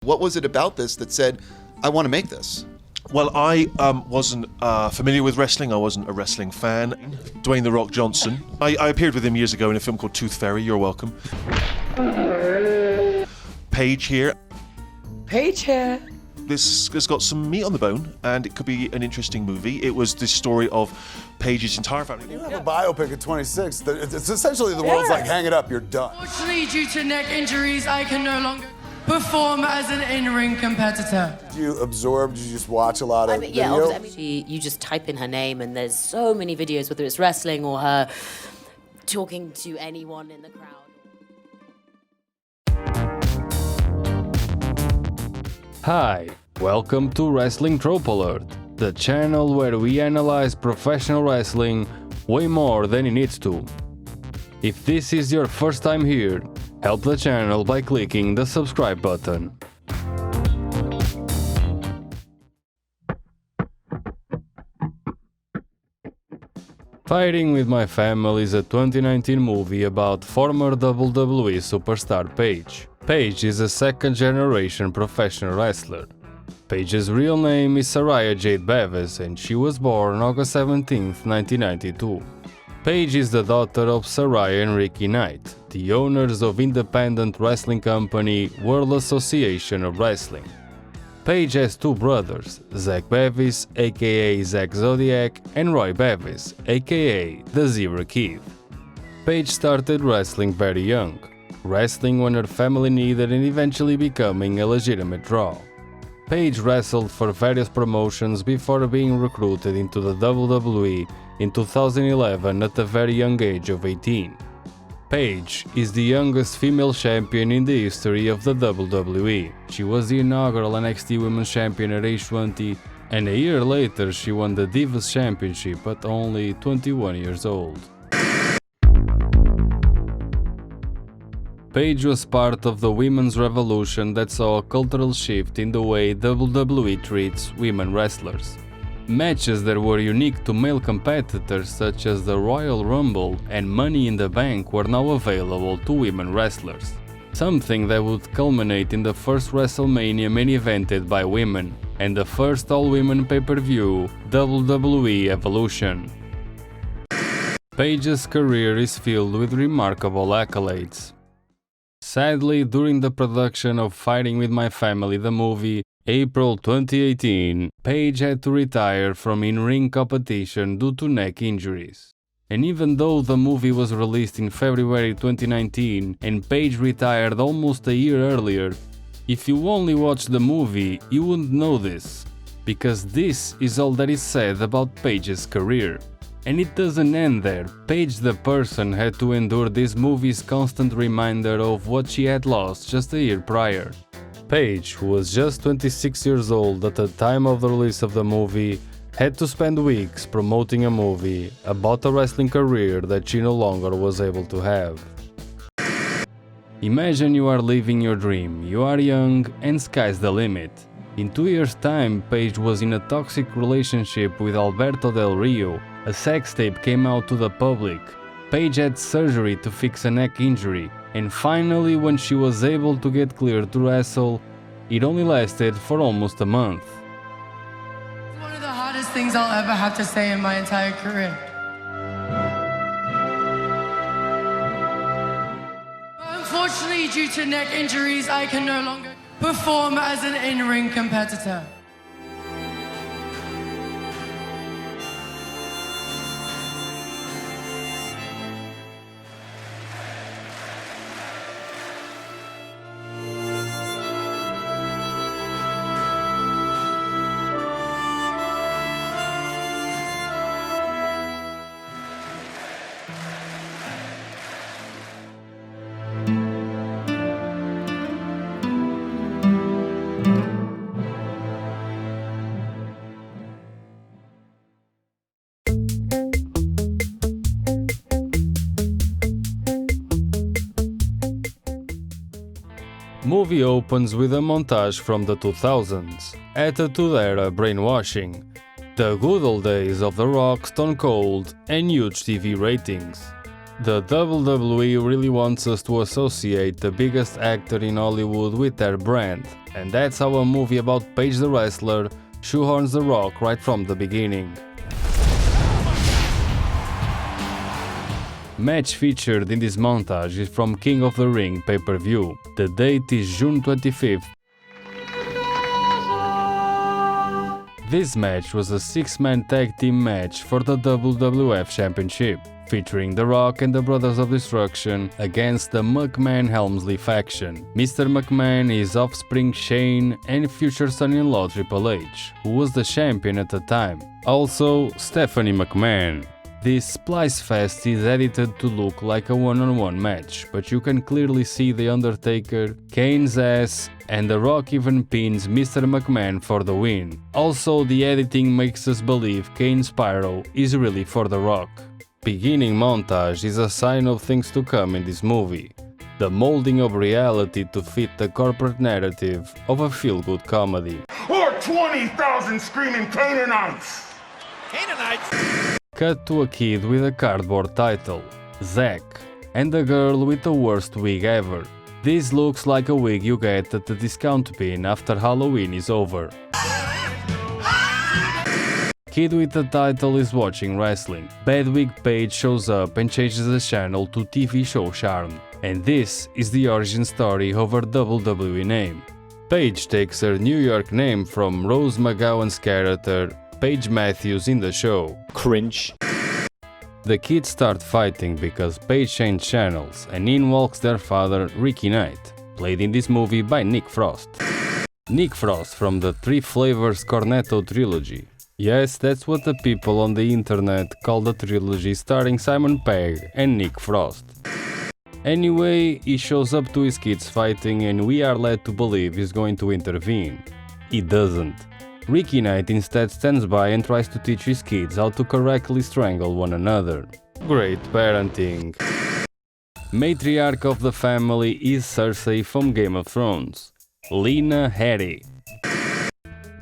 What was it about this that said, I want to make this? Well, I wasn't familiar with wrestling. I wasn't a wrestling fan. Dwayne "The Rock" Johnson. I appeared with him years ago in a film called Tooth Fairy. You're welcome. Paige here. Paige here. This has got some meat on the bone, and it could be an interesting movie. It was the story of Paige's entire family. You have a biopic at 26. It's essentially the world's like, hang it up, you're done. Unfortunately, due to neck injuries, I can no longer perform as an in-ring competitor. Did you absorb? Did you just watch a lot of video? You just type in her name, and there's so many videos, whether it's wrestling or her talking to anyone in the crowd. Hi, welcome to Wrestling Trope Alert, the channel where we analyze professional wrestling way more than it needs to. If this is your first time here, help the channel by clicking the subscribe button. Fighting with My Family is a 2019 movie about former WWE superstar Paige. Paige is a second-generation professional wrestler. Paige's real name is SARAYA Jade DIVAS, and she was born August 17, 1992. Paige is the daughter of SARAYA and RICKY KNIGHT, the owners of independent wrestling company World Association of Wrestling. Paige has two brothers, Zach Bevis, aka Zach Zodiac, and Roy Bevis, aka the Zebra Kid. Paige started wrestling very young, wrestling when her family needed and eventually becoming a legitimate draw. Paige wrestled for various promotions before being recruited into the WWE in 2011 at the very young age of 18. Paige is the youngest female champion in the history of the WWE. She was the inaugural NXT Women's Champion at age 20, and a year later she won the DIVAS Championship at only 21 years old. Paige was part of the women's revolution that saw a cultural shift in the way WWE treats women wrestlers. Matches that were unique to male competitors such as the Royal Rumble and Money in the Bank were now available to women wrestlers. Something that would culminate in the first WrestleMania main evented by women and the first all-women pay-per-view, WWE Evolution. Paige's career is filled with remarkable accolades. Sadly, during the production of Fighting with My Family the movie, April 2018, Paige had to retire from in-ring competition due to neck injuries. And even though the movie was released in February 2019 and Paige retired almost a year earlier, if you only watched the movie, you wouldn't know this, because this is all that is said about Paige's career. And it doesn't end there. Paige the person had to endure this movie's constant reminder of what she had lost just a year prior. Paige, who was just 26 years old at the time of the release of the movie, had to spend weeks promoting a movie about a wrestling career that she no longer was able to have. Imagine you are living your dream, you are young, and sky's the limit. In 2 years' time, Paige was in a toxic relationship with Alberto Del Rio. A sex tape came out to the public. Paige had surgery to fix a neck injury, and finally, when she was able to get cleared to wrestle, it only lasted for almost a month. It's one of the hardest things I'll ever have to say in my entire career. But unfortunately, due to neck injuries, I can no longer perform as an in-ring competitor. Movie opens with a montage from the 2000s, Attitude Era brainwashing, the good old days of The Rock, Stone Cold, and huge TV ratings. The WWE really wants us to associate the biggest actor in Hollywood with their brand, and that's how a movie about Paige the wrestler shoehorns The Rock right from the beginning. Match featured in this montage is from King of the Ring pay-per-view. The date is June 25th. This match was a 6-man tag team match for the WWF Championship, featuring The Rock and the Brothers of Destruction against the McMahon-Helmsley faction. Mr. McMahon is offspring Shane and future son-in-law Triple H, who was the champion at the time. Also, Stephanie McMahon. This Splice Fest is edited to look like a one-on-one match, but you can clearly see The Undertaker, Kane's ass, and The Rock even pins Mr. McMahon for the win. Also, the editing makes us believe Kane's pyro is really for The Rock. Beginning montage is a sign of things to come in this movie. The molding of reality to fit the corporate narrative of a feel-good comedy. Or 20,000 screaming Canaanites! Cut to a kid with a cardboard title, Zack, and a girl with the worst wig ever. This looks like a wig you get at the discount bin after Halloween is over. Kid with the title is watching wrestling. Bad wig Paige shows up and changes the channel to TV show charm. And this is the origin story of her WWE name. Paige takes her New York name from Rose McGowan's character Paige Matthews in the show. Cringe. The kids start fighting because Paige changed channels, and in walks their father, Ricky Knight, played in this movie by Nick Frost. Nick Frost from the Three Flavors Cornetto trilogy. Yes, that's what the people on the internet call the trilogy starring Simon Pegg and Nick Frost. Anyway, he shows up to his kids fighting and we are led to believe he's going to intervene. He doesn't. Ricky Knight instead stands by and tries to teach his kids how to correctly strangle one another. Great parenting. Matriarch of the family is Cersei from Game of Thrones, Lena Heady.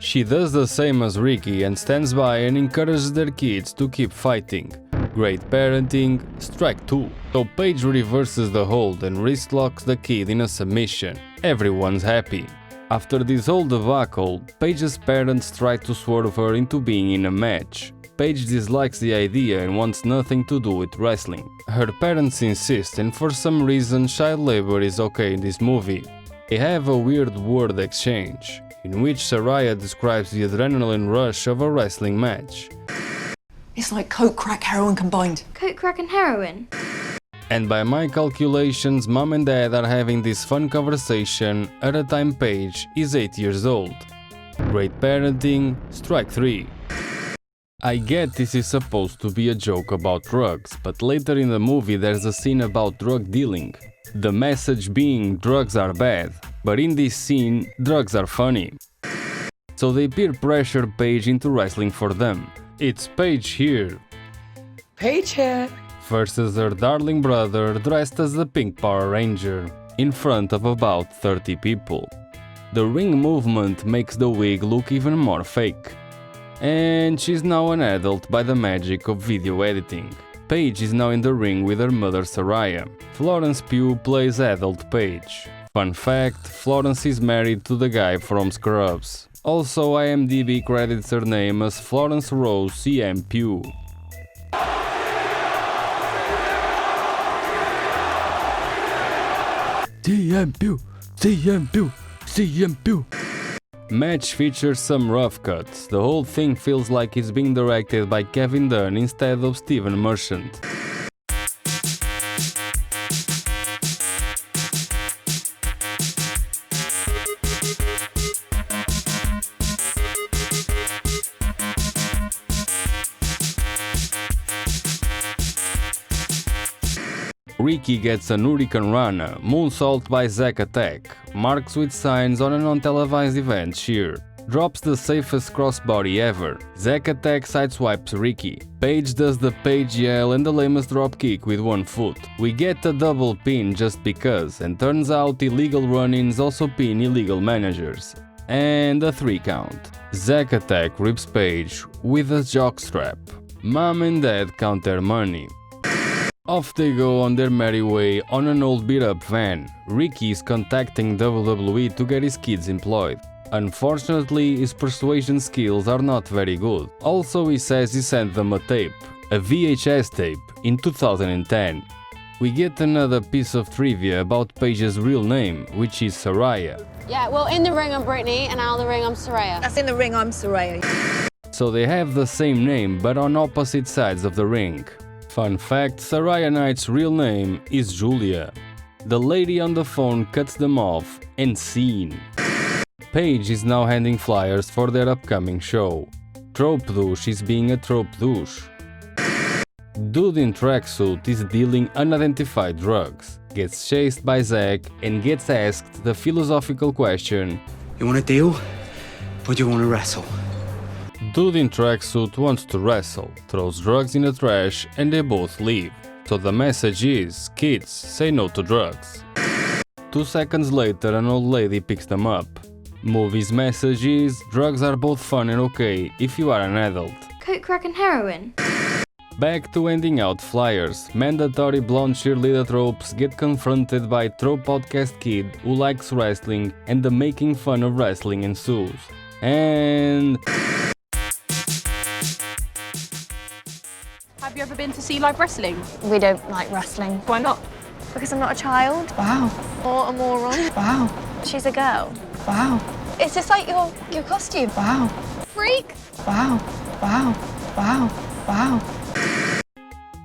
She does the same as Ricky and stands by and encourages their kids to keep fighting. Great parenting, strike 2. So Paige reverses the hold and wrist locks the kid in a submission. Everyone's happy. After this whole debacle, Paige's parents try to swerve her into being in a match. Paige dislikes the idea and wants nothing to do with wrestling. Her parents insist, and for some reason child labor is okay in this movie. They have a weird word exchange, in which SARAYA describes the adrenaline rush of a wrestling match. It's like coke, crack, heroin combined. Coke, crack and heroin. And by my calculations, mom and dad are having this fun conversation at a time Paige is 8 years old. Great parenting, strike 3. I get this is supposed to be a joke about drugs, but later in the movie there's a scene about drug dealing. The message being drugs are bad, but in this scene, drugs are funny. So they peer pressure Paige into wrestling for them. It's Paige here Paige here. versus her darling brother dressed as the Pink Power Ranger, in front of about 30 people. The ring movement makes the wig look even more fake. And she's now an adult by the magic of video editing. Paige is now in the ring with her mother SARAYA. Florence Pugh plays adult Paige. Fun fact, Florence is married to the guy from Scrubs. Also, IMDb credits her name as Florence Rose C.M. Pugh. CM Pugh, CM Pugh, CM Pugh. Match features some rough cuts. The whole thing feels like it's being directed by Kevin Dunn instead of Steven Merchant. Ricky gets an Hurricane Rana, moonsault by Zack Attack, marks with signs on a non-televised event cheer, drops the safest crossbody ever, Zack Attack sideswipes Ricky, Paige does the Paige yell and the lamest dropkick with one foot. We get a double pin just because, and turns out illegal run-ins also pin illegal managers. And a 3 count. Zack Attack rips Paige with a jockstrap. Mom and dad count their money. Off they go on their merry way on an old beat-up van. Ricky is contacting WWE to get his kids employed. Unfortunately, his persuasion skills are not very good. Also, he says he sent them a tape, a VHS tape, in 2010. We get another piece of trivia about Paige's real name, which is SARAYA. Yeah, well, in the ring I'm Brittany, and out of the ring I'm SARAYA. That's in the ring, I'm SARAYA. So they have the same name, but on opposite sides of the ring. Fun fact, SARAYA Knight's real name is Julia. The lady on the phone cuts them off, and scene. Paige is now handing flyers for their upcoming show. Trope douche is being a trope douche. Dude in tracksuit is dealing unidentified drugs, gets chased by Zack and gets asked the philosophical question, You want a deal, or do you want to wrestle? Dude in tracksuit wants to wrestle, throws drugs in the trash and they both leave. So the message is, kids, say no to drugs. 2 seconds later an old lady picks them up. Movie's message is, drugs are both fun and okay if you are an adult. Coke, crack and heroin. Back to handing out flyers. Mandatory blonde cheerleader tropes get confronted by trope outcast kid who likes wrestling and the making fun of wrestling ensues. And... Have you ever been to see live wrestling? We don't like wrestling. Why not? Because I'm not a child. Wow. Or a moron. Wow. She's a girl. Wow. It's just like your costume. Wow. Freak. Wow. Wow. Wow. Wow.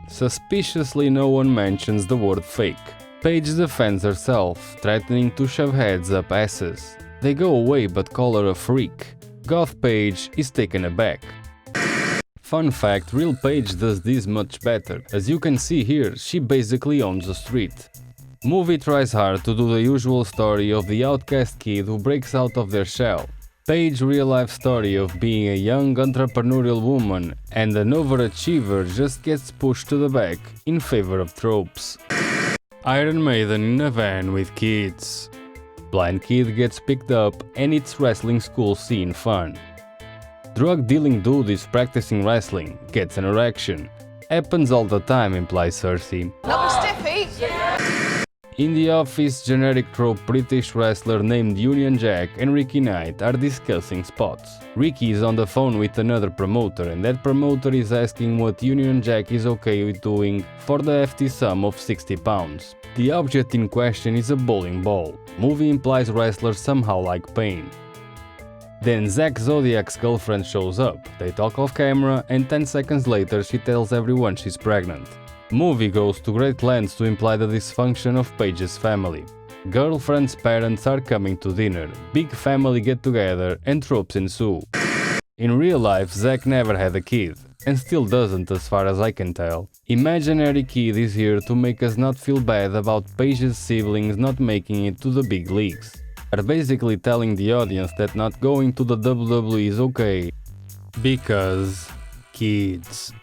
Suspiciously no one mentions the word fake. Paige defends herself, threatening to shove heads up asses. They go away but call her a freak. Goth Paige is taken aback. Fun fact, real Paige does this much better. As you can see here, she basically owns the street. Movie tries hard to do the usual story of the outcast kid who breaks out of their shell. Paige real life story of being a young entrepreneurial woman and an overachiever just gets pushed to the back in favor of tropes. Iron Maiden in a van with kids. Blind kid gets picked up and it's wrestling school scene fun. Drug dealing dude is practicing wrestling, gets an erection. Happens all the time, implies Cersei. Not a stiffy. In the office, generic trope British wrestler named Union Jack and Ricky Knight are discussing spots. Ricky is on the phone with another promoter and that promoter is asking what Union Jack is okay with doing for the hefty sum of 60 pounds. The object in question is a bowling ball. Movie implies wrestlers somehow like pain. Then Zack Zodiac's girlfriend shows up, they talk off camera and 10 seconds later she tells everyone she's pregnant. Movie goes to great lengths to imply the dysfunction of Paige's family. Girlfriend's parents are coming to dinner, big family get together and tropes ensue. In real life, Zack never had a kid, and still doesn't as far as I can tell. Imaginary kid is here to make us not feel bad about Paige's siblings not making it to the big leagues. Are basically telling the audience that not going to the WWE is okay, because kids.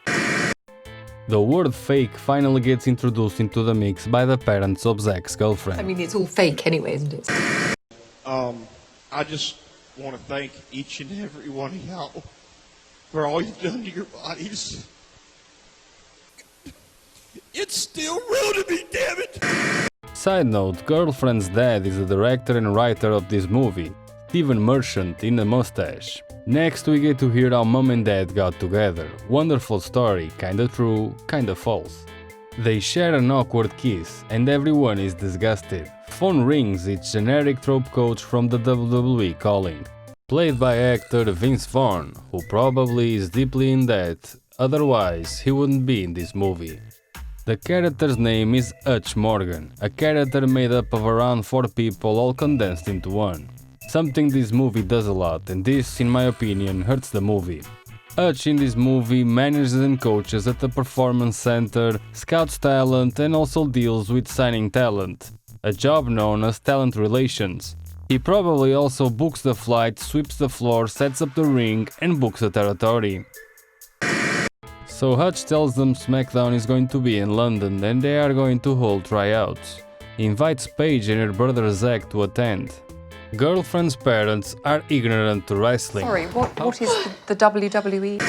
The word fake finally gets introduced into the mix by the parents of Zack's girlfriend. I mean, it's all fake anyway, isn't it? I just want to thank each and every one of y'all for all you've done to your bodies. It's still real to me, damn it! Side note, girlfriend's dad is the director and writer of this movie, Steven Merchant in a mustache. Next we get to hear how mom and dad got together. Wonderful story, kinda true, kinda false. They share an awkward kiss and everyone is disgusted. Phone rings, it's generic trope coach from the WWE calling. Played by actor Vince Vaughn, who probably is deeply in debt, otherwise he wouldn't be in this movie. The character's name is Hutch Morgan, a character made up of around 4 people all condensed into one. Something this movie does a lot, and this, in my opinion, hurts the movie. Hutch in this movie manages and coaches at the performance center, scouts talent and also deals with signing talent, a job known as talent relations. He probably also books the flight, sweeps the floor, sets up the ring and books the territory. So Hutch tells them SmackDown is going to be in London and they are going to hold tryouts. He invites Paige and her brother Zack to attend. Girlfriend's parents are ignorant to wrestling. Sorry, what is the WWE?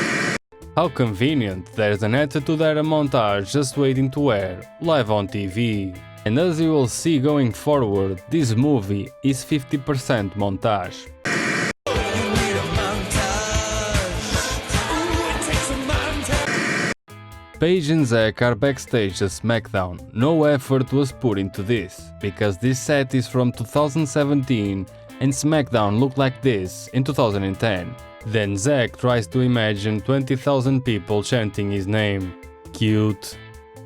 How convenient, there's an Attitude Era montage just waiting to air, live on TV. And as you will see going forward, this movie is 50% montage. Paige and Zach are backstage at SmackDown. No effort was put into this, because this set is from 2017 and SmackDown looked like this in 2010. Then Zach tries to imagine 20,000 people chanting his name. Cute.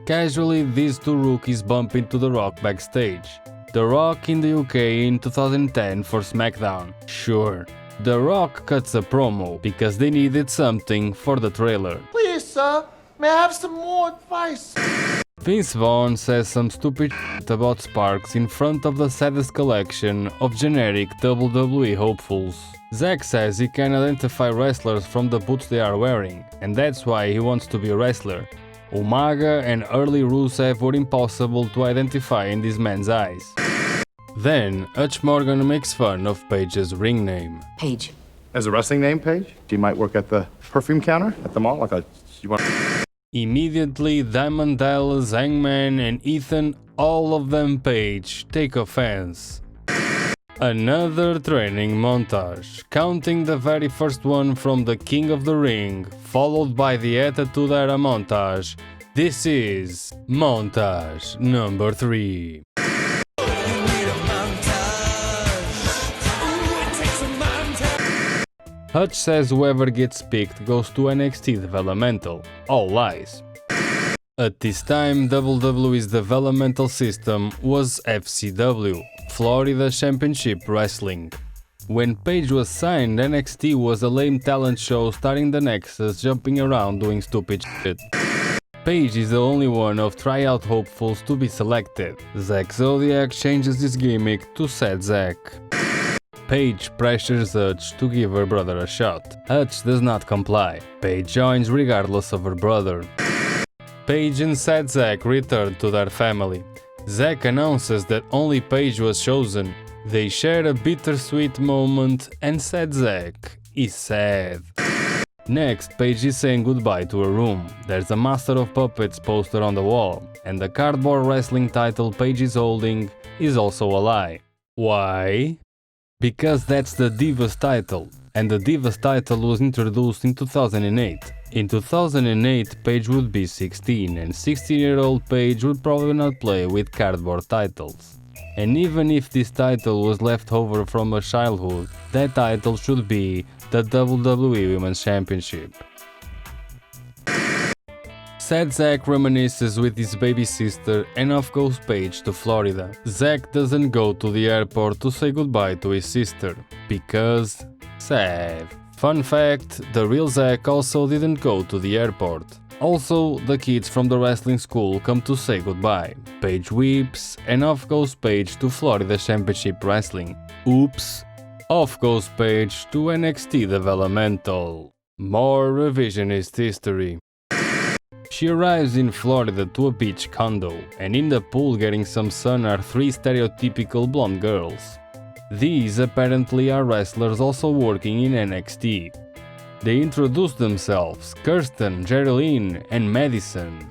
Casually, these two rookies bump into The Rock backstage. The Rock in the UK in 2010 for SmackDown. Sure. The Rock cuts a promo because they needed something for the trailer. Please, sir, may I have some more advice? Vince Vaughn says some stupid shit about Sparks in front of the saddest collection of generic WWE hopefuls. Zack says he can identify wrestlers from the boots they are wearing, and that's why he wants to be a wrestler. Umaga and early Rusev were impossible to identify in this man's eyes. Then, Hutch Morgan makes fun of Paige's ring name. Paige. As a wrestling name, Paige? She might work at the perfume counter at the mall, Immediately, Diamond Dallas, Hangman and Ethan, all of them Paige, take offense. Another training montage, counting the very first one from the King of the Ring, followed by the Attitude Era montage. This is montage number 3. Hutch says whoever gets picked goes to NXT Developmental. All lies. At this time, WWE's developmental system was FCW, Florida Championship Wrestling. When Paige was signed, NXT was a lame talent show starring the Nexus jumping around doing stupid shit. Paige is the only one of tryout hopefuls to be selected. Zack Zodiac changes his gimmick to Sad Zack. Paige pressures Hutch to give her brother a shot. Hutch does not comply. Paige joins regardless of her brother. Paige and Sad Zack return to their family. Zack announces that only Paige was chosen. They share a bittersweet moment and Sad Zack is sad. Next, Paige is saying goodbye to her room. There's a Master of Puppets poster on the wall, and the cardboard wrestling title Paige is holding is also a lie. Why? Because that's the DIVAS title, and the DIVAS title was introduced in 2008. In 2008, Paige would be 16, and 16-year-old Paige would probably not play with cardboard titles. And even if this title was left over from her childhood, that title should be the WWE Women's Championship. Sad Zack reminisces with his baby sister and off goes Paige to Florida. Zack doesn't go to the airport to say goodbye to his sister, because sad. Fun fact, the real Zack also didn't go to the airport. Also, the kids from the wrestling school come to say goodbye. Paige weeps, and off goes Paige to Florida Championship Wrestling. Oops. Off goes Paige to NXT Developmental. More revisionist history. She arrives in Florida to a beach condo, and in the pool getting some sun are 3 stereotypical blonde girls. These apparently are wrestlers also working in NXT. They introduce themselves, Kirsten, Geraldine and Madison.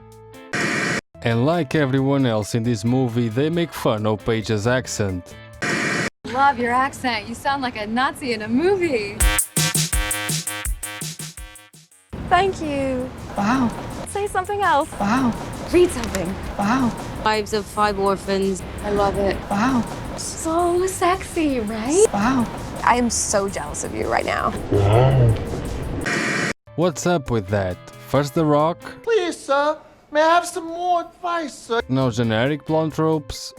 And like everyone else in this movie, they make fun of Paige's accent. Love your accent. You sound like a Nazi in a movie. Thank you. Wow. Say something else. Wow. Read something. Wow. Wives of 5 orphans. I love it. Wow. So sexy, right? Wow. I am so jealous of you right now. What's up with that? First The Rock? Please, sir, may I have some more advice, sir? No generic blonde tropes?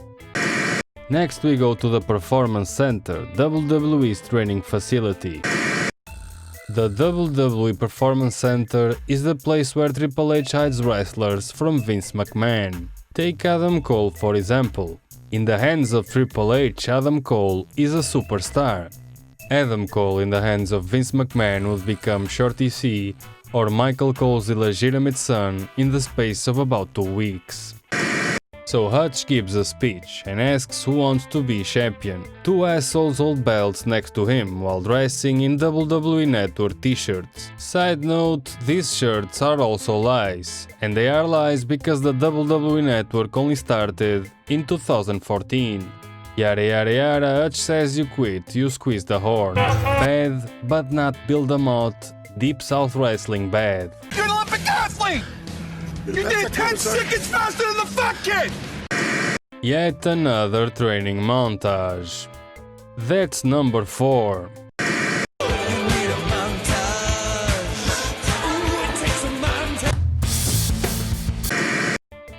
Next we go to the Performance Center, WWE's training facility. The WWE Performance Center is the place where Triple H hides wrestlers from Vince McMahon. Take Adam Cole for example. In the hands of Triple H, Adam Cole is a superstar. Adam Cole in the hands of Vince McMahon would become Shorty C or Michael Cole's illegitimate son in the space of about 2 weeks. So Hutch gives a speech and asks who wants to be champion. Two assholes hold belts next to him while dressing in WWE Network t-shirts. Side note, these shirts are also lies. And they are lies because the WWE Network only started in 2014. Yada yada yada, Hutch says you quit, you squeeze the horn. Bad, but not Build 'em Out. Deep South Wrestling bad. You're an Olympic athlete! You did 10 seconds faster than the fat kid! Yet another training montage. That's number 4.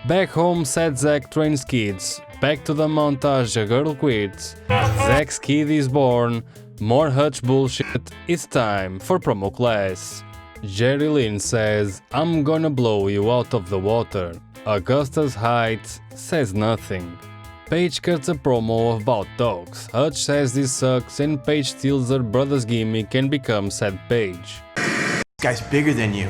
Back home, sad Zack trains kids. Back to the montage, a girl quits. Zack's kid is born. More Hutch bullshit. It's time for promo class. Jerry Lynn says, I'm gonna blow you out of the water. Augustus Heights says nothing. Paige cuts a promo about dogs. Hutch says this sucks and Paige steals her brother's gimmick and becomes sad Paige. This guy's bigger than you.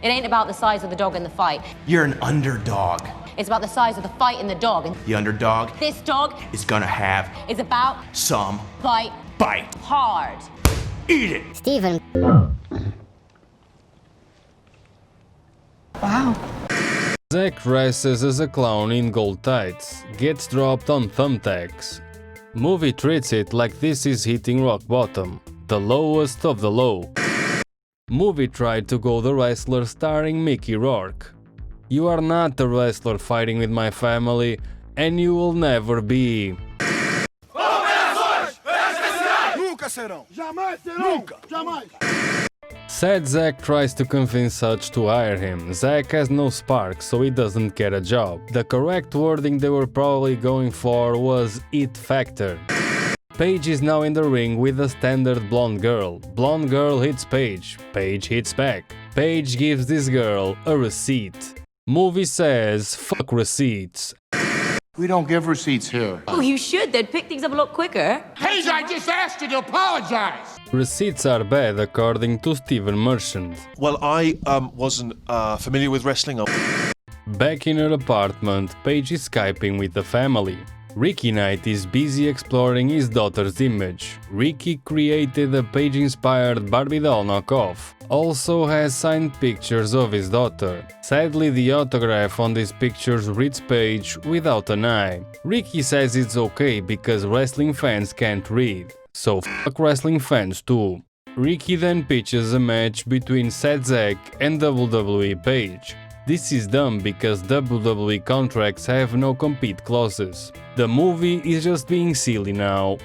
It ain't about the size of the dog in the fight. You're an underdog. It's about the size of the fight in the dog. The underdog This dog is gonna have is about some fight bite. hard. Eat it! Steven. Wow. Zack races as a clown in gold tights, gets dropped on thumbtacks. Movie treats it like this is hitting rock bottom, the lowest of the low. Movie tried to go the wrestler starring Mickey Rourke. You are not a wrestler fighting with my family, and you will never be. Nunca serão! Jamais serão! Nunca! Jamais! Sad Zack tries to convince Hutch to hire him. Zack has no spark, so he doesn't get a job. The correct wording they were probably going for was it factor. Paige is now in the ring with a standard blonde girl. Blonde girl hits Paige. Paige hits back. Paige gives this girl a receipt. Movie says, fuck receipts. We don't give receipts here. Oh, you should. They'd pick things up a lot quicker. Paige, I just asked you to apologize. Receipts are bad according to Steven Merchant. Well, I wasn't familiar with wrestling. Back in her apartment, Paige is Skyping with the family. Ricky Knight is busy exploring his daughter's image. Ricky created a Paige-inspired Barbie doll knockoff. Also has signed pictures of his daughter. Sadly, the autograph on these pictures reads Paige without an eye. Ricky says it's okay because wrestling fans can't read. So fuck wrestling fans too. Ricky then pitches a match between Sad Zack and WWE Paige. This is dumb because WWE contracts have no compete clauses. The movie is just being silly now.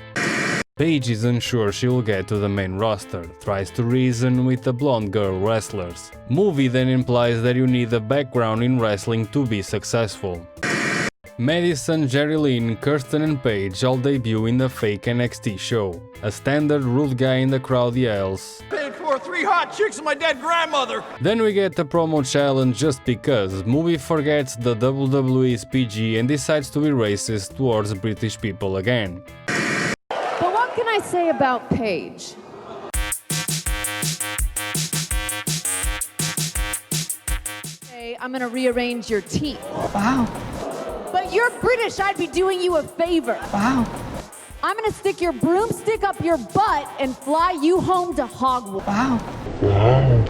Paige is unsure she'll get to the main roster, tries to reason with the blonde girl wrestlers. Movie then implies that you need a background in wrestling to be successful. Madison, Jerry Lynn, Kirsten and Paige all debut in the fake NXT show. A standard rude guy in the crowd yells, Paid for 3 hot chicks and my dead grandmother! Then we get a promo challenge just because. Movie forgets the WWE is PG and decides to be racist towards British people again. But what can I say about Paige? Okay, I'm gonna rearrange your teeth. Wow. But you're British, I'd be doing you a favor. Wow. I'm gonna stick your broomstick up your butt and fly you home to Hogwarts. Wow.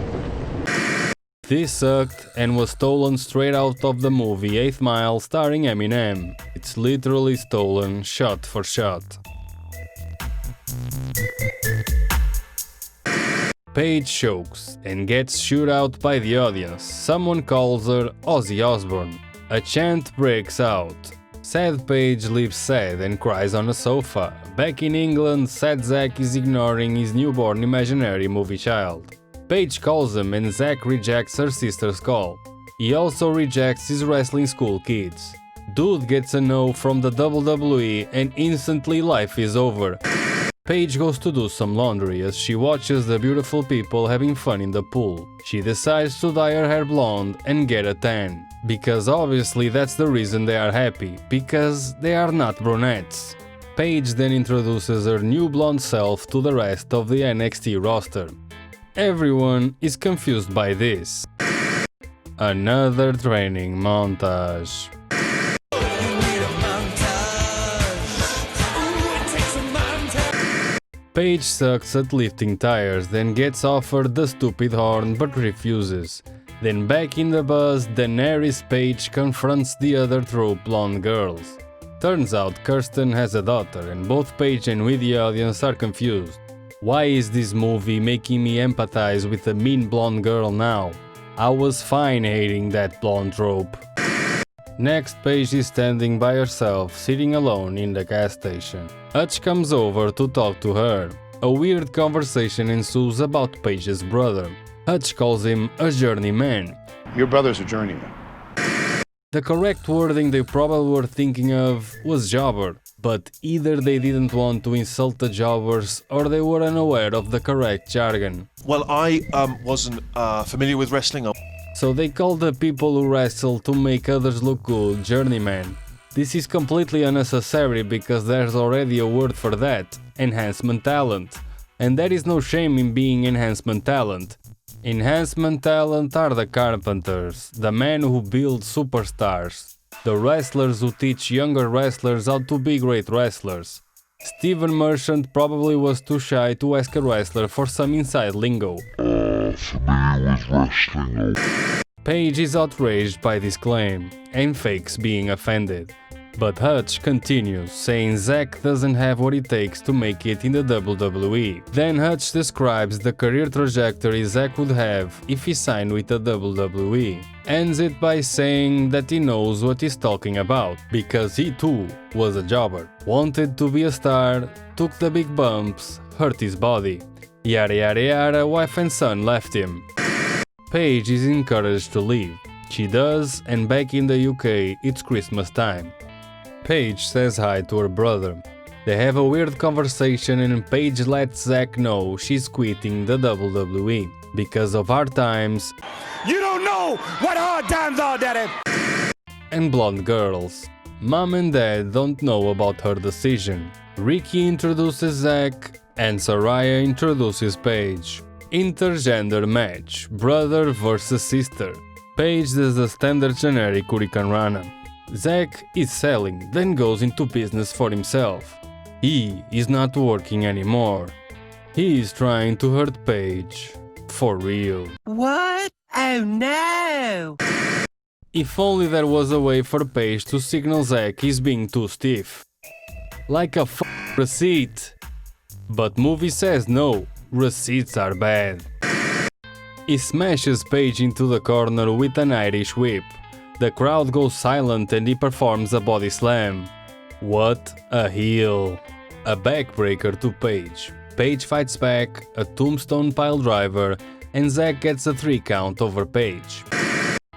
This sucked and was stolen straight out of the movie 8 Mile starring Eminem. It's literally stolen shot for shot. Paige chokes and gets shot out by the audience. Someone calls her Ozzy Osbourne. A chant breaks out. Sad Paige leaves sad and cries on a sofa. Back in England, Sad Zack is ignoring his newborn imaginary movie child. Paige calls him and Zack rejects her sister's call. He also rejects his wrestling school kids. Dude gets a no from the WWE and instantly life is over. Paige goes to do some laundry as she watches the beautiful people having fun in the pool. She decides to dye her hair blonde and get a tan. Because obviously that's the reason they are happy, because they are not brunettes. Paige then introduces her new blonde self to the rest of the NXT roster. Everyone is confused by this. Another training montage. Paige sucks at lifting tires, then gets offered the stupid horn but refuses. Then back in the bus, Daenerys Paige confronts the other troop blonde girls. Turns out Kirsten has a daughter and both Paige and we the audience are confused. Why is this movie making me empathize with a mean blonde girl now? I was fine hating that blonde trope. Next, Paige is standing by herself, sitting alone in the gas station. Hutch comes over to talk to her. A weird conversation ensues about Paige's brother. Hutch calls him a journeyman. Your brother's a journeyman. The correct wording they probably were thinking of was jobber, but either they didn't want to insult the jobbers or they were unaware of the correct jargon. Well, I wasn't familiar with wrestling. So they called the people who wrestle to make others look good journeyman. This is completely unnecessary because there's already a word for that, enhancement talent. And there is no shame in being enhancement talent. Enhancement talent are the carpenters, the men who build superstars, the wrestlers who teach younger wrestlers how to be great wrestlers. Stephen Merchant probably was too shy to ask a wrestler for some inside lingo. Paige is outraged by this claim and fakes being offended. But Hutch continues, saying Zack doesn't have what it takes to make it in the WWE. Then Hutch describes the career trajectory Zack would have if he signed with the WWE. Ends it by saying that he knows what he's talking about, because he too was a jobber. Wanted to be a star, took the big bumps, hurt his body. Yada yada yada, wife and son left him. Paige is encouraged to leave. She does, and back in the UK, it's Christmas time. Paige says hi to her brother. They have a weird conversation and Paige lets Zack know she's quitting the WWE because of hard times. You don't know what hard times are, Daddy! And blonde girls. Mom and Dad don't know about her decision. Ricky introduces Zack and SARAYA introduces Paige. Intergender match, brother versus sister. Paige does the standard generic Hurricane Rana. Zack is selling, then goes into business for himself. He is not working anymore. He is trying to hurt Paige. For real. What? Oh no! If only there was a way for Paige to signal Zack is being too stiff. Like a receipt. But movie says no, receipts are bad. He smashes Paige into the corner with an Irish whip. The crowd goes silent and he performs a body slam. What a heel. A backbreaker to Paige. Paige fights back, a tombstone pile driver, and Zack gets a 3 count over Paige.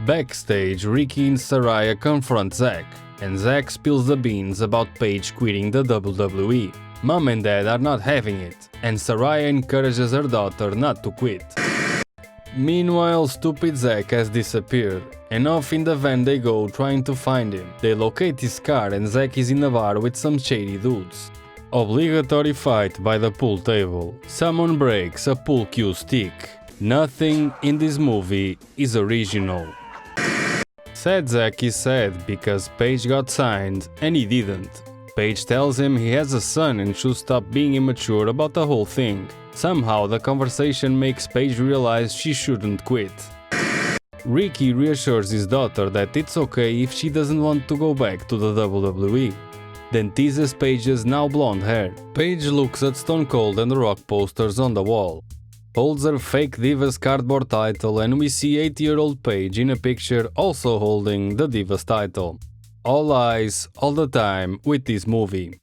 Backstage, Ricky and SARAYA confront Zack, and Zack spills the beans about Paige quitting the WWE. Mom and Dad are not having it, and SARAYA encourages her daughter not to quit. Meanwhile, stupid Zack has disappeared, and off in the van they go trying to find him. They locate his car and Zack is in a bar with some shady dudes. Obligatory fight by the pool table. Someone breaks a pool cue stick. Nothing in this movie is original. Sad Zack is sad because Paige got signed and he didn't. Paige tells him he has a son and should stop being immature about the whole thing. Somehow the conversation makes Paige realize she shouldn't quit. Ricky reassures his daughter that it's okay if she doesn't want to go back to the WWE. Then teases Paige's now blonde hair. Paige looks at Stone Cold and the Rock posters on the wall. Holds her fake Divas cardboard title and we see 8-year-old Paige in a picture also holding the Divas title. All eyes, all the time with this movie.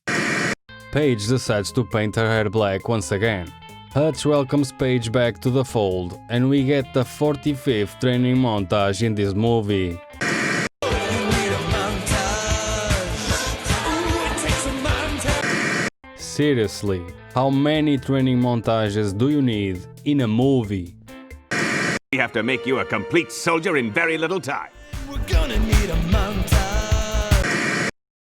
Paige decides to paint her hair black once again. Hutch welcomes Paige back to the fold, and we get the 45th training montage in this movie. Seriously, how many training montages do you need in a movie? We have to make you a complete soldier in very little time. We're gonna need a montage.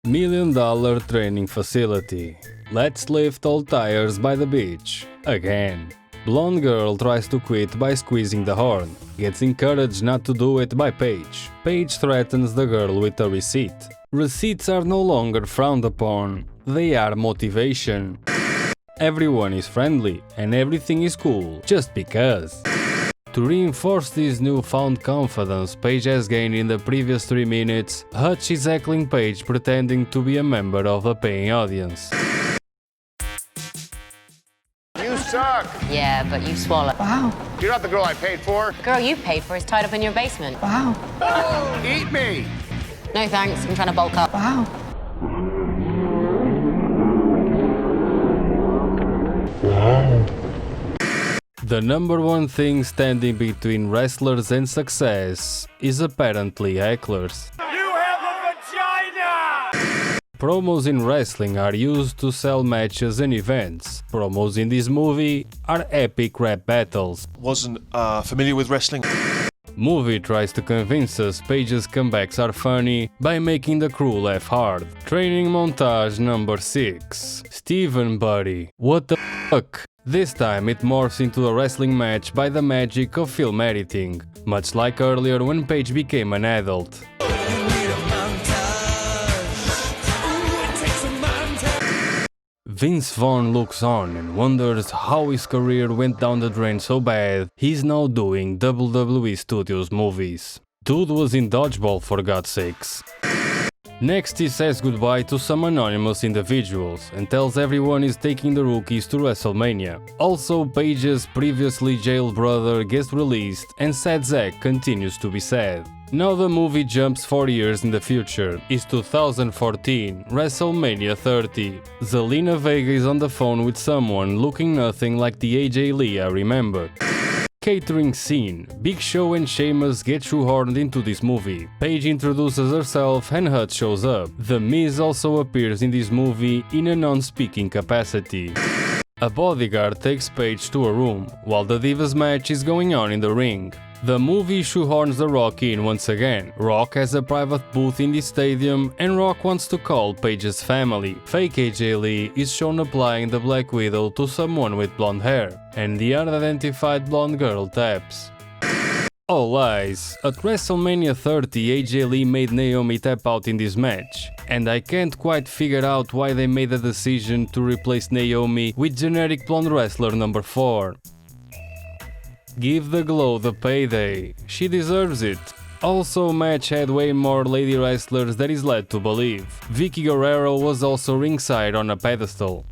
$1 million training facility. Let's lift all tires by the beach. Again. Blonde girl tries to quit by squeezing the horn. Gets encouraged not to do it by Paige. Paige threatens the girl with a receipt. Receipts are no longer frowned upon. They are motivation. Everyone is friendly and everything is cool, just because. To reinforce this newfound confidence Paige has gained in the previous 3 minutes, Hutch is heckling Paige pretending to be a member of a paying audience. You suck! Yeah, but you swallow. Wow. You're not the girl I paid for. The girl you paid for is tied up in your basement. Wow. Eat me! No thanks, I'm trying to bulk up. Wow. The number one thing standing between wrestlers and success is apparently hecklers. You have a vagina! Promos in wrestling are used to sell matches and events. Promos in this movie are epic rap battles. Wasn't familiar with wrestling. Movie tries to convince us Paige's comebacks are funny by making the crew laugh hard. Training montage number 6. Steven buddy, what the fuck? This time it morphs into a wrestling match by the magic of film editing, much like earlier when Paige became an adult. Vince Vaughn looks on and wonders how his career went down the drain so bad he's now doing WWE Studios movies. Dude was in Dodgeball, for God's sakes. Next he says goodbye to some anonymous individuals and tells everyone he's taking the rookies to WrestleMania. Also, Paige's previously jailed brother gets released and Sad Zack continues to be sad. Now the movie jumps 4 years in the future. It's 2014, WrestleMania 30. Zelina Vega is on the phone with someone looking nothing like the AJ Lee I remember. Catering scene. Big Show and Sheamus get shoehorned into this movie. Paige introduces herself and Hutch shows up. The Miz also appears in this movie in a non-speaking capacity. A bodyguard takes Paige to a room, while the Divas match is going on in the ring. The movie shoehorns The Rock in once again. Rock has a private booth in the stadium and Rock wants to call Paige's family. Fake AJ Lee is shown applying the Black Widow to someone with blonde hair, and the unidentified blonde girl taps. All lies. At WrestleMania 30, AJ Lee made Naomi tap out in this match, and I can't quite figure out why they made the decision to replace Naomi with generic blonde wrestler number 4. Give the Glow the payday. She deserves it. Also, match had way more lady wrestlers than is led to believe. Vicky Guerrero was also ringside on a pedestal.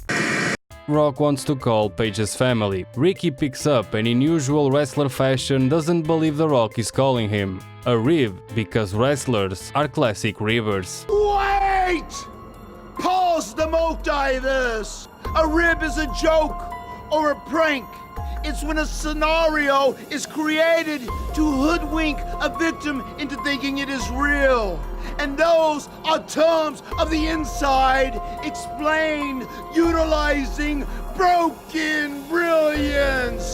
Rock wants to call Paige's family. Ricky picks up and in usual wrestler fashion doesn't believe The Rock is calling him. A rib, because wrestlers are classic ribbers. Wait! Pause the multiverse! A rib is a joke or a prank. It's when a scenario is created to hoodwink a victim into thinking it is real. And those are terms of the inside explained utilizing broken brilliance.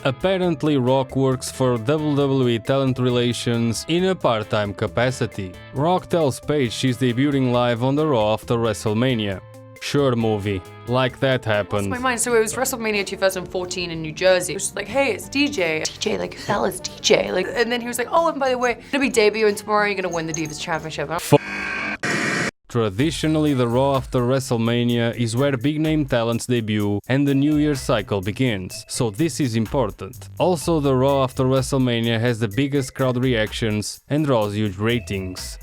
Apparently Rock works for WWE Talent Relations in a part-time capacity. Rock tells Paige she's debuting live on the Raw after WrestleMania. Sure, movie. Like that happened. My mind. So it was WrestleMania 2014 in New Jersey. It was just like, hey, it's DJ. DJ, like, who the hell is DJ? Like, and then he was like, oh, and by the way, you're gonna be debuting tomorrow. You're gonna win the Divas Championship. Traditionally, the Raw after WrestleMania is where big-name talents debut and the New Year cycle begins, so this is important. Also, the Raw after WrestleMania has the biggest crowd reactions and draws huge ratings.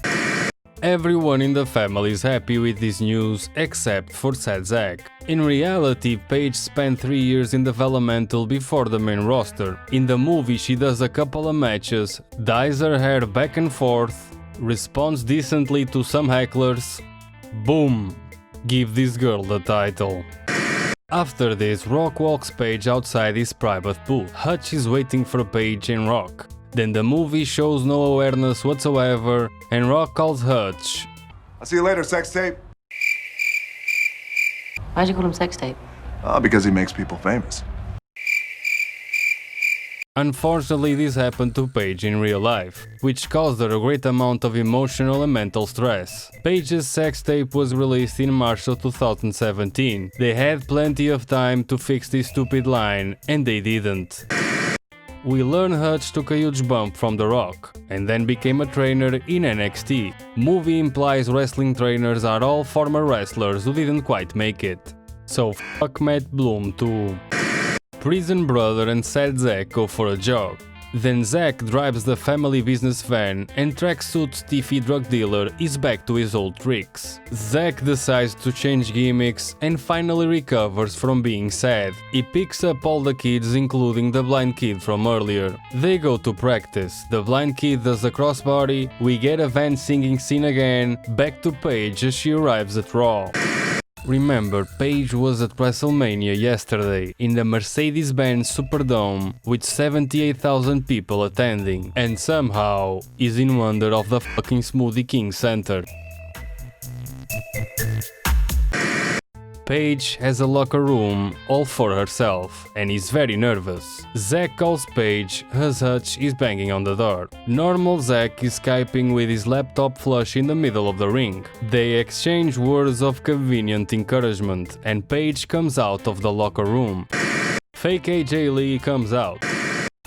Everyone in the family is happy with this news except for Sad Zack. In reality, Paige spent 3 years in developmental before the main roster. In the movie she does a couple of matches, dyes her hair back and forth, responds decently to some hecklers. Boom! Give this girl the title. After this, Rock walks Paige outside his private booth. Hutch is waiting for Paige and Rock. Then the movie shows no awareness whatsoever and Rock calls Hutch. I'll see you later, sex tape. Why'd you call him sex tape? Because he makes people famous. Unfortunately, this happened to Paige in real life, which caused her a great amount of emotional and mental stress. Paige's sex tape was released in March of 2017. They had plenty of time to fix this stupid line, and they didn't. We learn Hutch took a huge bump from The Rock, and then became a trainer in NXT. Movie implies wrestling trainers are all former wrestlers who didn't quite make it. So fuck Matt Bloom too. Prison brother and sad Zach go for a jog. Then Zach drives the family business van and tracksuit stiffy drug dealer is back to his old tricks. Zach decides to change gimmicks and finally recovers from being sad. He picks up all the kids including the blind kid from earlier. They go to practice, the blind kid does a crossbody, we get a van singing scene again, back to Paige as she arrives at Raw. Remember, Paige was at WrestleMania yesterday in the Mercedes-Benz Superdome with 78,000 people attending, and somehow is in wonder of the fucking Smoothie King Center. Paige has a locker room all for herself and is very nervous. Zach calls Paige as Hutch is banging on the door. Normal Zach is skyping with his laptop flush in the middle of the ring. They exchange words of convenient encouragement and Paige comes out of the locker room. Fake AJ Lee comes out.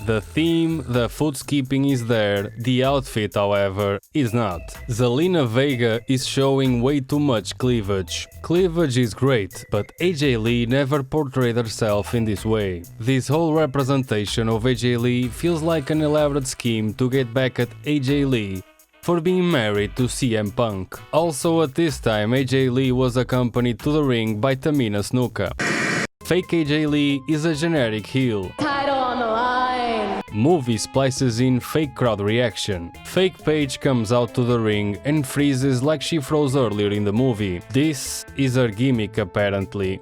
The theme, the footskipping is there, the outfit, however, is not. Zelina Vega is showing way too much cleavage. Cleavage is great, but AJ Lee never portrayed herself in this way. This whole representation of AJ Lee feels like an elaborate scheme to get back at AJ Lee for being married to CM Punk. Also at this time, AJ Lee was accompanied to the ring by Tamina Snuka. Fake AJ Lee is a generic heel. Title on the line. Movie splices in fake crowd reaction. Fake Paige comes out to the ring and freezes like she froze earlier in the movie. This is her gimmick apparently.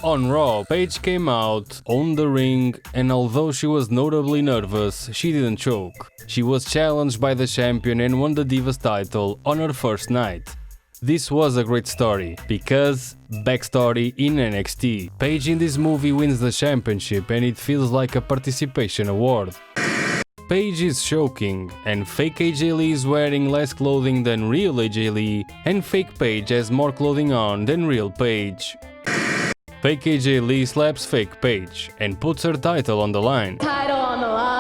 On Raw, Paige came out on the ring and although she was notably nervous, she didn't choke. She was challenged by the champion and won the Divas title on her first night. This was a great story, because, backstory in NXT, Paige in this movie wins the championship and it feels like a participation award. Paige is choking, and fake AJ Lee is wearing less clothing than real AJ Lee, and fake Paige has more clothing on than real Paige. Fake AJ Lee slaps fake Paige, and puts her title on the line. Title on the line.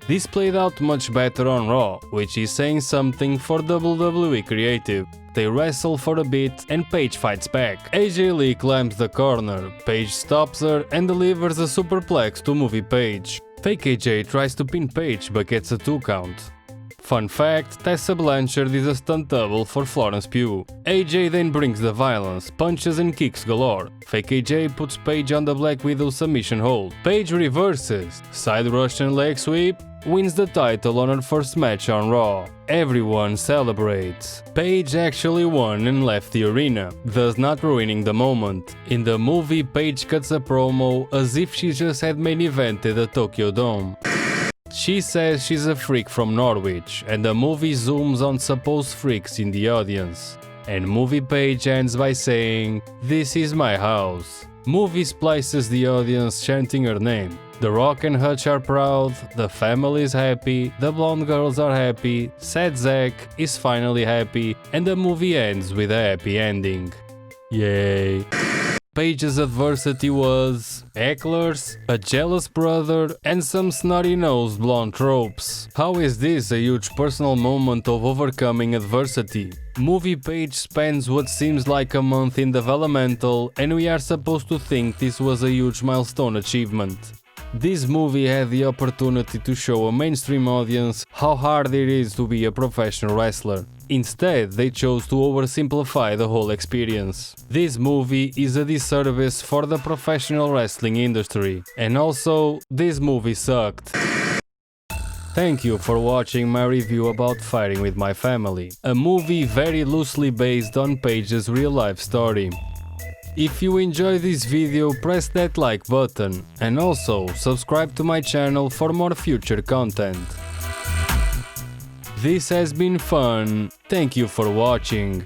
This played out much better on Raw, which is saying something for WWE Creative. They wrestle for a bit and Paige fights back. AJ Lee climbs the corner, Paige stops her and delivers a superplex to movie Paige. Fake AJ tries to pin Paige but gets a 2 count. Fun fact, Tessa Blanchard is a stunt double for Florence Pugh. AJ then brings the violence, punches and kicks galore. Fake AJ puts Paige on the Black Widow submission hold. Paige reverses, side Russian leg sweep, wins the title on her first match on Raw. Everyone celebrates. Paige actually won and left the arena, thus not ruining the moment. In the movie, Paige cuts a promo as if she just had main evented the Tokyo Dome. She says she's a freak from Norwich, and the movie zooms on supposed freaks in the audience. And movie Paige ends by saying, "This is my house." Movie splices the audience chanting her name. The Rock and Hutch are proud, the family is happy, the blonde girls are happy, sad Zack is finally happy, and the movie ends with a happy ending. Yay. Paige's adversity was hecklers, a jealous brother, and some snotty-nosed blonde tropes. How is this a huge personal moment of overcoming adversity? Movie Paige spends what seems like a month in developmental, and we are supposed to think this was a huge milestone achievement. This movie had the opportunity to show a mainstream audience how hard it is to be a professional wrestler. Instead, they chose to oversimplify the whole experience. This movie is a disservice for the professional wrestling industry, and also, this movie sucked. Thank you for watching my review about Fighting with My Family, a movie very loosely based on Paige's real-life story. If you enjoyed this video, press that like button, and also subscribe to my channel for more future content. This has been fun, thank you for watching.